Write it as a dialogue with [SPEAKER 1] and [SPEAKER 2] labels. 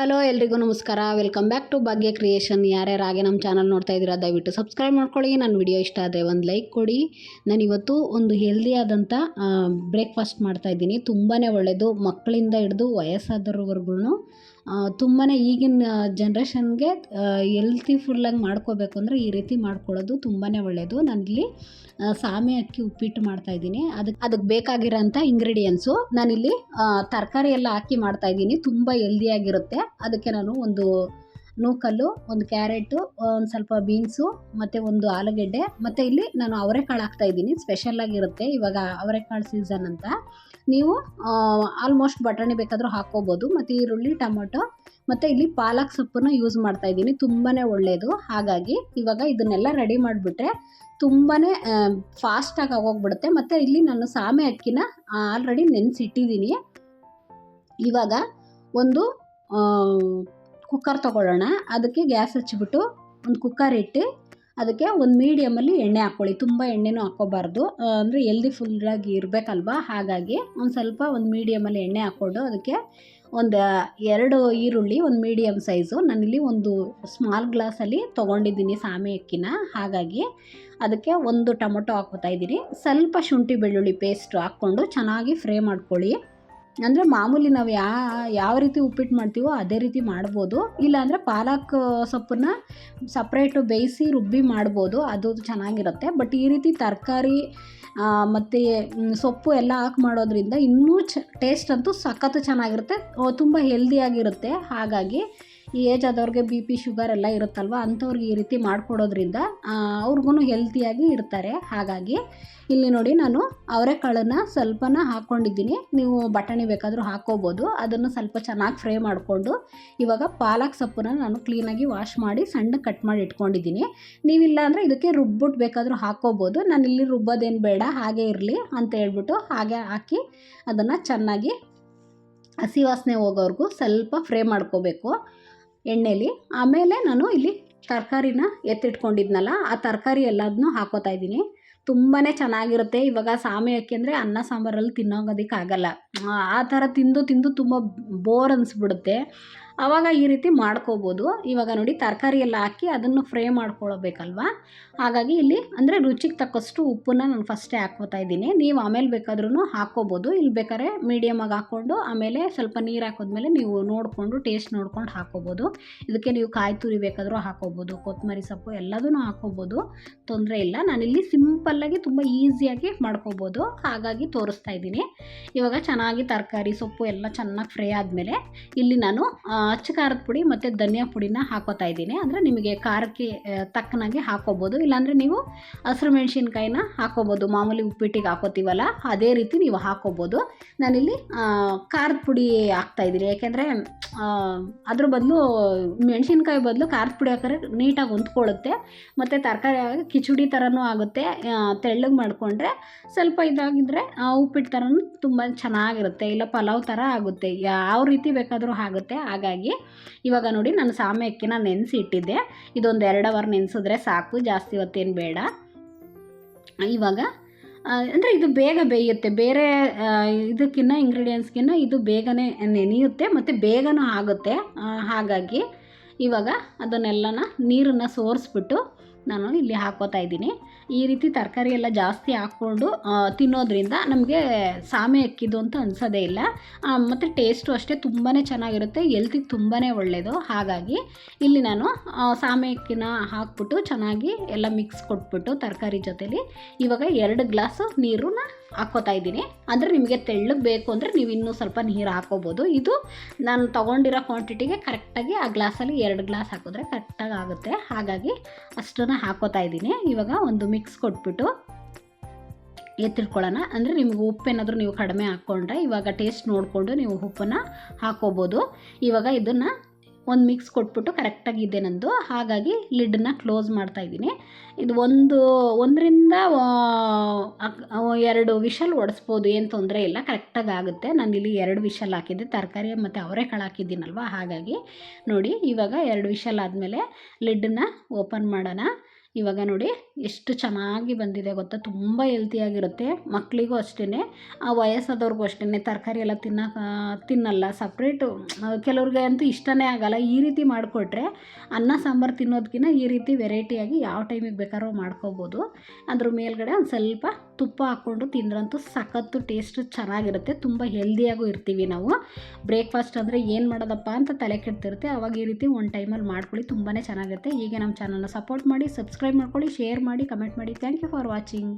[SPEAKER 1] Hello ಎಲ್ರಿಗೂ ನಮಸ್ಕಾರ. Welcome back to Bhagya creation. ಯಾರ್ಯಾರು ಹಾಗೆ ನಮ್ಮ ಚಾನಲ್ ನೋಡ್ತಾ ಇದ್ದೀರಾ ದಯವಿಟ್ಟು ಸಬ್ಸ್ಕ್ರೈಬ್ ಮಾಡ್ಕೊಳ್ಳಿ. ನನ್ನ ವಿಡಿಯೋ ಇಷ್ಟ ಆದರೆ ಒಂದು ಲೈಕ್ ಕೊಡಿ. ನಾನಿವತ್ತು ಒಂದು ಹೆಲ್ದಿ ಆದಂಥ ಬ್ರೇಕ್ಫಾಸ್ಟ್ ಮಾಡ್ತಾಯಿದ್ದೀನಿ. ತುಂಬಾ ಒಳ್ಳೆಯದು, ಮಕ್ಕಳಿಂದ ಹಿಡಿದು ವಯಸ್ಸಾದವ್ರವರೆಗೂ ತುಂಬಾ ಈಗಿನ ಜನ್ರೇಷನ್ಗೆ ಹೆಲ್ತಿಫುಲ್ಲಾಗಿ ಮಾಡ್ಕೋಬೇಕು ಅಂದರೆ ಈ ರೀತಿ ಮಾಡ್ಕೊಳ್ಳೋದು ತುಂಬಾ ಒಳ್ಳೆಯದು. ನಾನಿಲ್ಲಿ ಸಾಮೆ ಅಕ್ಕಿ ಉಪ್ಪಿಟ್ಟು ಮಾಡ್ತಾಯಿದ್ದೀನಿ. ಅದಕ್ಕೆ ಬೇಕಾಗಿರೋಂಥ ಇಂಗ್ರೀಡಿಯೆಂಟ್ಸು ನಾನಿಲ್ಲಿ ತರಕಾರಿ ಎಲ್ಲ ಹಾಕಿ ಮಾಡ್ತಾಯಿದ್ದೀನಿ. ತುಂಬ ಹೆಲ್ದಿಯಾಗಿರುತ್ತೆ. ಅದಕ್ಕೆ ನಾನು ಒಂದು ನೂಕಲ್ಲು, ಒಂದು ಕ್ಯಾರೆಟು, ಒಂದು ಸ್ವಲ್ಪ ಬೀನ್ಸು ಮತ್ತು ಒಂದು ಆಲೂಗೆಡ್ಡೆ, ಮತ್ತು ಇಲ್ಲಿ ನಾನು ಅವರೆಕಾಳು ಹಾಕ್ತಾಯಿದ್ದೀನಿ. ಸ್ಪೆಷಲ್ಲಾಗಿರುತ್ತೆ ಇವಾಗ ಅವರೆಕಾಳು ಸೀಸನ್ ಅಂತ. ನೀವು ಆಲ್ಮೋಸ್ಟ್ ಬಟಾಣಿ ಬೇಕಾದರೂ ಹಾಕ್ಕೋಬೋದು. ಮತ್ತು ಈರುಳ್ಳಿ, ಟೊಮೊಟೊ, ಮತ್ತು ಇಲ್ಲಿ ಪಾಲಕ್ ಸೊಪ್ಪನ್ನು ಯೂಸ್ ಮಾಡ್ತಾಯಿದ್ದೀನಿ. ತುಂಬಾ ಒಳ್ಳೆಯದು. ಹಾಗಾಗಿ ಇವಾಗ ಇದನ್ನೆಲ್ಲ ರೆಡಿ ಮಾಡಿಬಿಟ್ರೆ ತುಂಬಾ ಫಾಸ್ಟಾಗಿ ಆಗೋಗ್ಬಿಡುತ್ತೆ. ಮತ್ತು ಇಲ್ಲಿ ನಾನು ಸಾಮೆ ಅಕ್ಕಿನ ಆಲ್ರೆಡಿ ನೆನೆಸಿಟ್ಟಿದ್ದೀನಿ. ಇವಾಗ ಒಂದು ಕುಕ್ಕರ್ ತೊಗೊಳ್ಳೋಣ. ಅದಕ್ಕೆ ಗ್ಯಾಸ್ ಹಚ್ಚಿಬಿಟ್ಟು ಒಂದು ಕುಕ್ಕರ್ ಇಟ್ಟು ಅದಕ್ಕೆ ಒಂದು ಮೀಡಿಯಮಲ್ಲಿ ಎಣ್ಣೆ ಹಾಕ್ಕೊಳ್ಳಿ. ತುಂಬ ಎಣ್ಣೆನೂ ಹಾಕ್ಕೋಬಾರ್ದು, ಅಂದರೆ ಹೆಲ್ದಿ ಫುಲ್ಲಾಗಿ ಇರಬೇಕಲ್ವ. ಹಾಗಾಗಿ ಒಂದು ಮೀಡಿಯಮಲ್ಲಿ ಎಣ್ಣೆ ಹಾಕ್ಕೊಂಡು ಅದಕ್ಕೆ ಒಂದು 2 ಈರುಳ್ಳಿ, ಒಂದು ಮೀಡಿಯಮ್ ಸೈಜು, ನಾನಿಲ್ಲಿ ಒಂದು ಸ್ಮಾಲ್ ಗ್ಲಾಸಲ್ಲಿ ತೊಗೊಂಡಿದ್ದೀನಿ ಸಾಮೆ ಅಕ್ಕಿನ. ಹಾಗಾಗಿ ಅದಕ್ಕೆ ಒಂದು ಟೊಮೊಟೊ ಹಾಕ್ಕೋತಾ ಇದ್ದೀನಿ. ಸ್ವಲ್ಪ ಶುಂಠಿ ಬೆಳ್ಳುಳ್ಳಿ ಪೇಸ್ಟು ಹಾಕ್ಕೊಂಡು ಚೆನ್ನಾಗಿ ಫ್ರೈ ಮಾಡ್ಕೊಳ್ಳಿ. ಅಂದರೆ ಮಾಮೂಲಿ ನಾವು ಯಾವ ರೀತಿ ಉಪ್ಪಿಟ್ಟು ಮಾಡ್ತೀವೋ ಅದೇ ರೀತಿ ಮಾಡ್ಬೋದು. ಇಲ್ಲಾಂದರೆ ಪಾಲಕ್ ಸೊಪ್ಪನ್ನು ಸಪ್ರೇಟು ಬೇಯಿಸಿ ರುಬ್ಬಿ ಮಾಡ್ಬೋದು, ಅದು ಚೆನ್ನಾಗಿರುತ್ತೆ. ಬಟ್ ಈ ರೀತಿ ತರಕಾರಿ ಮತ್ತು ಸೊಪ್ಪು ಎಲ್ಲ ಹಾಕಿ ಮಾಡೋದ್ರಿಂದ ಇನ್ನೂ ಟೇಸ್ಟ್ ಅಂತೂ ಸಖತ್ತು ಚೆನ್ನಾಗಿರುತ್ತೆ, ತುಂಬ ಹೆಲ್ದಿಯಾಗಿರುತ್ತೆ. ಹಾಗಾಗಿ ಈ ಏಜ್ ಆದವ್ರಿಗೆ BP ಶುಗರ್ ಎಲ್ಲ ಇರುತ್ತಲ್ವ, ಅಂಥವ್ರಿಗೆ ಈ ರೀತಿ ಮಾಡಿಕೊಡೋದ್ರಿಂದ ಅವ್ರಿಗೂ ಹೆಲ್ತಿಯಾಗಿ ಇರ್ತಾರೆ. ಹಾಗಾಗಿ ಇಲ್ಲಿ ನೋಡಿ ನಾನು ಅವರೆಕಾಳನ್ನು ಸ್ವಲ್ಪನ ಹಾಕ್ಕೊಂಡಿದ್ದೀನಿ. ನೀವು ಬಟಾಣಿ ಬೇಕಾದರೂ ಹಾಕ್ಕೋಬೋದು. ಅದನ್ನು ಸ್ವಲ್ಪ ಚೆನ್ನಾಗಿ ಫ್ರೈ ಮಾಡಿಕೊಂಡು ಇವಾಗ ಪಾಲಕ್ ಸೊಪ್ಪನ್ನು ನಾನು ಕ್ಲೀನಾಗಿ ವಾಶ್ ಮಾಡಿ ಸಣ್ಣ ಕಟ್ ಮಾಡಿ ಇಟ್ಕೊಂಡಿದ್ದೀನಿ. ನೀವಿಲ್ಲ ಅಂದರೆ ಇದಕ್ಕೆ ರುಬ್ಬಿಟ್ಟು ಬೇಕಾದರೂ ಹಾಕ್ಕೋಬೋದು. ನಾನಿಲ್ಲಿ ರುಬ್ಬೋದೇನು ಬೇಡ, ಹಾಗೆ ಇರಲಿ ಅಂತ ಹೇಳ್ಬಿಟ್ಟು ಹಾಗೆ ಹಾಕಿ ಅದನ್ನು ಚೆನ್ನಾಗಿ ಹಸಿ ವಾಸನೆ ಹೋಗೋವರೆಗೂ ಸ್ವಲ್ಪ ಫ್ರೈ ಮಾಡ್ಕೋಬೇಕು ಎಣ್ಣೆಲಿ. ಆಮೇಲೆ ನಾನು ಇಲ್ಲಿ ತರಕಾರಿನ ಎತ್ತಿಟ್ಕೊಂಡಿದ್ನಲ್ಲ, ಆ ತರಕಾರಿ ಎಲ್ಲದನ್ನೂ ಹಾಕೋತಾ ಇದ್ದೀನಿ. ತುಂಬಾ ಚೆನ್ನಾಗಿರುತ್ತೆ. ಇವಾಗ ಸಾಮೆ ಅಕ್ಕಿ ಅಂದರೆ ಅನ್ನ ಸಾಂಬಾರಲ್ಲಿ ತಿನ್ನೋಗೋದಕ್ಕಾಗಲ್ಲ. ಆ ಥರ ತಿಂದು ತುಂಬ ಬೋರ್ ಅನಿಸ್ಬಿಡುತ್ತೆ. ಆವಾಗ ಈ ರೀತಿ ಮಾಡ್ಕೋಬೋದು. ಇವಾಗ ನೋಡಿ ತರಕಾರಿ ಎಲ್ಲ ಹಾಕಿ ಅದನ್ನು ಫ್ರೈ ಮಾಡ್ಕೊಳ್ಬೇಕಲ್ವ. ಹಾಗಾಗಿ ಇಲ್ಲಿ ಅಂದರೆ ರುಚಿಗೆ ತಕ್ಕಷ್ಟು ಉಪ್ಪನ್ನು ನಾನು ಫಸ್ಟೇ ಹಾಕ್ಕೋತಾ ಇದ್ದೀನಿ. ನೀವು ಆಮೇಲೆ ಬೇಕಾದ್ರೂ ಹಾಕ್ಕೋಬೋದು. ಇಲ್ಲಿ ಬೇಕಾದ್ರೆ ಮೀಡಿಯಮಾಗಿ ಹಾಕ್ಕೊಂಡು ಆಮೇಲೆ ಸ್ವಲ್ಪ ನೀರು ಹಾಕೋದ್ಮೇಲೆ ನೀವು ನೋಡಿಕೊಂಡು ಟೇಸ್ಟ್ ನೋಡ್ಕೊಂಡು ಹಾಕ್ಕೋಬೋದು. ಇದಕ್ಕೆ ನೀವು ಕಾಯಿ ತುರಿ ಬೇಕಾದರೂ ಹಾಕ್ಕೋಬೋದು, ಕೊತ್ತಂಬರಿ ಸೊಪ್ಪು ಎಲ್ಲದೂ ಹಾಕ್ಕೋಬೋದು, ತೊಂದರೆ ಇಲ್ಲ. ನಾನಿಲ್ಲಿ ಸಿಂಪಲ್ಲಾಗಿ ತುಂಬ ಈಸಿಯಾಗಿ ಮಾಡ್ಕೋಬೋದು, ಹಾಗಾಗಿ ತೋರಿಸ್ತಾ ಇದ್ದೀನಿ. ಇವಾಗ ಚೆನ್ನಾಗಿ ತರಕಾರಿ ಸೊಪ್ಪು ಎಲ್ಲ ಚೆನ್ನಾಗಿ ಫ್ರೈ ಆದಮೇಲೆ ಇಲ್ಲಿ ನಾನು ಅಚ್ಚ ಖಾರದ ಪುಡಿ ಮತ್ತು ಧನಿಯಾ ಪುಡಿನ ಹಾಕೋತಾ ಇದ್ದೀನಿ. ಅಂದರೆ ನಿಮಗೆ ಖಾರಕ್ಕೆ ತಕ್ಕನಾಗೆ ಹಾಕ್ಕೋಬೋದು. ಇಲ್ಲಾಂದರೆ ನೀವು ಹಸಿರು ಮೆಣಸಿನ್ಕಾಯಿನ ಹಾಕ್ಕೋಬೋದು. ಮಾಮೂಲಿ ಉಪ್ಪಿಟ್ಟಿಗೆ ಹಾಕೋತೀವಲ್ಲ ಅದೇ ರೀತಿ ನೀವು ಹಾಕ್ಕೋಬೋದು. ನಾನಿಲ್ಲಿ ಖಾರದ ಪುಡಿ ಹಾಕ್ತಾಯಿದ್ದೀನಿ. ಯಾಕೆಂದರೆ ಅದ್ರ ಬದಲು ಮೆಣಸಿನ್ಕಾಯಿ ಬದಲು ಖಾರದ ಪುಡಿ ಹಾಕಿದ್ರೆ ನೀಟಾಗಿ ಹೊಂದ್ಕೊಳ್ಳುತ್ತೆ. ಮತ್ತು ತರಕಾರಿ ಕಿಚಡಿ ಥರನೂ ಆಗುತ್ತೆ. ತೆಳ್ಳಗೆ ಮಾಡಿಕೊಂಡ್ರೆ ಸ್ವಲ್ಪ ಇದಾಗಿದ್ದರೆ ಉಪ್ಪಿಟ್ಟು ಥರನೂ ತುಂಬ ಚೆನ್ನಾಗಿರುತ್ತೆ. ಇಲ್ಲ ಪಲಾವ್ ಥರ ಆಗುತ್ತೆ, ಯಾವ ರೀತಿ ಬೇಕಾದರೂ ಆಗುತ್ತೆ. ಹಾಗಾಗಿ ಇವಾಗ ನೋಡಿ ನಾನು ಸಾಮೆ ಅಕ್ಕಿನ ನೆನೆಸಿ ಇಟ್ಟಿದ್ದೆ. ಇದೊಂದು 2 ಅವರ್ ನೆನೆಸಿದ್ರೆ ಸಾಕು, ಜಾಸ್ತಿ ಹೊತ್ತೇನು ಬೇಡ. ಇವಾಗ ಅಂದರೆ ಇದು ಬೇಗ ಬೇಯುತ್ತೆ. ಬೇರೆ ಇದಕ್ಕಿಂತ ಇಂಗ್ರೀಡಿಯೆಂಟ್ಸ್ಗಿಂತ ಇದು ಬೇಗನೆ ನೆನೆಯುತ್ತೆ ಮತ್ತು ಬೇಗನೂ ಆಗುತ್ತೆ. ಹಾಗಾಗಿ ಇವಾಗ ಅದನ್ನೆಲ್ಲನ ನೀರನ್ನು ಸೋರಿಸ್ಬಿಟ್ಟು ನಾನು ಇಲ್ಲಿ ಹಾಕ್ಕೋತಾ ಇದ್ದೀನಿ. ಈ ರೀತಿ ತರಕಾರಿ ಎಲ್ಲ ಜಾಸ್ತಿ ಹಾಕ್ಕೊಂಡು ತಿನ್ನೋದ್ರಿಂದ ನಮಗೆ ಸಾಮೆ ಅಕ್ಕಿದು ಅಂತ ಅನಿಸೋದೇ ಇಲ್ಲ. ಮತ್ತು ಟೇಸ್ಟು ಅಷ್ಟೇ ತುಂಬಾ ಚೆನ್ನಾಗಿರುತ್ತೆ, ಹೆಲ್ತಿಗೆ ತುಂಬಾ ಒಳ್ಳೆಯದು. ಹಾಗಾಗಿ ಇಲ್ಲಿ ನಾನು ಸಾಮೆ ಅಕ್ಕಿನ ಹಾಕ್ಬಿಟ್ಟು ಚೆನ್ನಾಗಿ ಎಲ್ಲ ಮಿಕ್ಸ್ ಕೊಟ್ಬಿಟ್ಟು ತರಕಾರಿ ಜೊತೆಲಿ ಇವಾಗ 2 ಗ್ಲಾಸು ನೀರನ್ನ ಹಾಕ್ಕೋತಾ ಇದ್ದೀನಿ. ಅಂದರೆ ನಿಮಗೆ ತೆಳ್ಳಗೆ ಬೇಕು ಅಂದರೆ ನೀವು ಇನ್ನೂ ಸ್ವಲ್ಪ ನೀರು ಹಾಕ್ಕೋಬೋದು. ಇದು ನಾನು ತೊಗೊಂಡಿರೋ ಕ್ವಾಂಟಿಟಿಗೆ ಕರೆಕ್ಟಾಗಿ ಆ ಗ್ಲಾಸಲ್ಲಿ 2 ಗ್ಲಾಸ್ ಹಾಕಿದ್ರೆ ಕರೆಕ್ಟಾಗಿ ಆಗುತ್ತೆ. ಹಾಗಾಗಿ ಅಷ್ಟನ್ನು ಹಾಕ್ಕೋತಾ ಇದ್ದೀನಿ. ಇವಾಗ ಒಂದು ಮಿಕ್ಸ್ ಕೊಟ್ಬಿಟ್ಟು ಎತ್ತಿಟ್ಕೊಳ್ಳೋಣ. ಅಂದರೆ ನಿಮಗೆ ಉಪ್ಪೇನಾದರೂ ನೀವು ಕಡಿಮೆ ಹಾಕ್ಕೊಂಡ್ರೆ ಇವಾಗ ಟೇಸ್ಟ್ ನೋಡಿಕೊಂಡು ನೀವು ಉಪ್ಪನ್ನು ಹಾಕ್ಕೋಬೋದು. ಇವಾಗ ಇದನ್ನು ಒಂದು ಮಿಕ್ಸ್ ಕೊಟ್ಬಿಟ್ಟು ಕರೆಕ್ಟಾಗಿದೆ ನಂದು. ಹಾಗಾಗಿ ಲಿಡ್ಡನ್ನು ಕ್ಲೋಸ್ ಮಾಡ್ತಾಯಿದ್ದೀನಿ. ಇದು 1ರಿಂದ 2 ವಿಷಲ್ ಹೊಡೆಸ್ಬೋದು, ಏನು ತೊಂದರೆ ಇಲ್ಲ, ಕರೆಕ್ಟಾಗಿ ಆಗುತ್ತೆ. ನಾನಿಲ್ಲಿ 2 ವಿಷಲ್ ಹಾಕಿದ್ದೆ, ತರಕಾರಿ ಮತ್ತು ಅವರೆಕಾಳು ಹಾಕಿದ್ದೀನಲ್ವ. ಹಾಗಾಗಿ ನೋಡಿ ಇವಾಗ 2 ವಿಷಲ್ ಆದಮೇಲೆ ಲಿಡ್ಡನ್ನು ಓಪನ್ ಮಾಡೋಣ. ಇವಾಗ ನೋಡಿ ಎಷ್ಟು ಚೆನ್ನಾಗಿ ಬಂದಿದೆ ಗೊತ್ತಾ, ತುಂಬ ಹೆಲ್ತಿಯಾಗಿರುತ್ತೆ. ಮಕ್ಕಳಿಗೂ ಅಷ್ಟೇ, ಆ ವಯಸ್ಸಾದವ್ರಿಗೂ ಅಷ್ಟೇ. ತರಕಾರಿ ಎಲ್ಲ ತಿನ್ನಲ್ಲ ಸಪ್ರೇಟು, ಕೆಲವ್ರಿಗೆ ಅಂತೂ ಇಷ್ಟನೇ ಆಗಲ್ಲ. ಈ ರೀತಿ ಮಾಡಿಕೊಟ್ರೆ ಅನ್ನ ಸಾಂಬಾರು ತಿನ್ನೋದಕ್ಕಿಂತ ಈ ರೀತಿ ವೆರೈಟಿಯಾಗಿ ಯಾವ ಟೈಮಿಗೆ ಬೇಕಾದ್ರೂ ಮಾಡ್ಕೋಬೋದು. ಅದ್ರ ಮೇಲ್ಗಡೆ ಒಂದು ಸ್ವಲ್ಪ ತುಪ್ಪ ಹಾಕ್ಕೊಂಡು ತಿಂದ್ರಂತೂ ಸಖತ್ತು ಟೇಸ್ಟು ಚೆನ್ನಾಗಿರುತ್ತೆ. ತುಂಬ ಹೆಲ್ದಿಯಾಗೂ ಇರ್ತೀವಿ ನಾವು. ಬ್ರೇಕ್ಫಾಸ್ಟ್ ಅಂದರೆ ಏನು ಮಾಡೋದಪ್ಪ ಅಂತ ತಲೆ ಕೆಡ್ತಿರುತ್ತೆ, ಆವಾಗ ಈ ರೀತಿ ಒಂದು ಟೈಮಲ್ಲಿ ಮಾಡ್ಕೊಳ್ಳಿ, ತುಂಬಾ ಚೆನ್ನಾಗಿರುತ್ತೆ. ಹೀಗೆ ನಮ್ಮ ಚಾನಲ್ನ ಸಪೋರ್ಟ್ ಮಾಡಿ, ಸಬ್ಸ್ಕ್ರೈಬ್ ಮಾಡ್ಕೊಳ್ಳಿ, ಶೇರ್ ಮಾಡಿ, ಕಮೆಂಟ್ ಮಾಡಿ. Thank you for watching.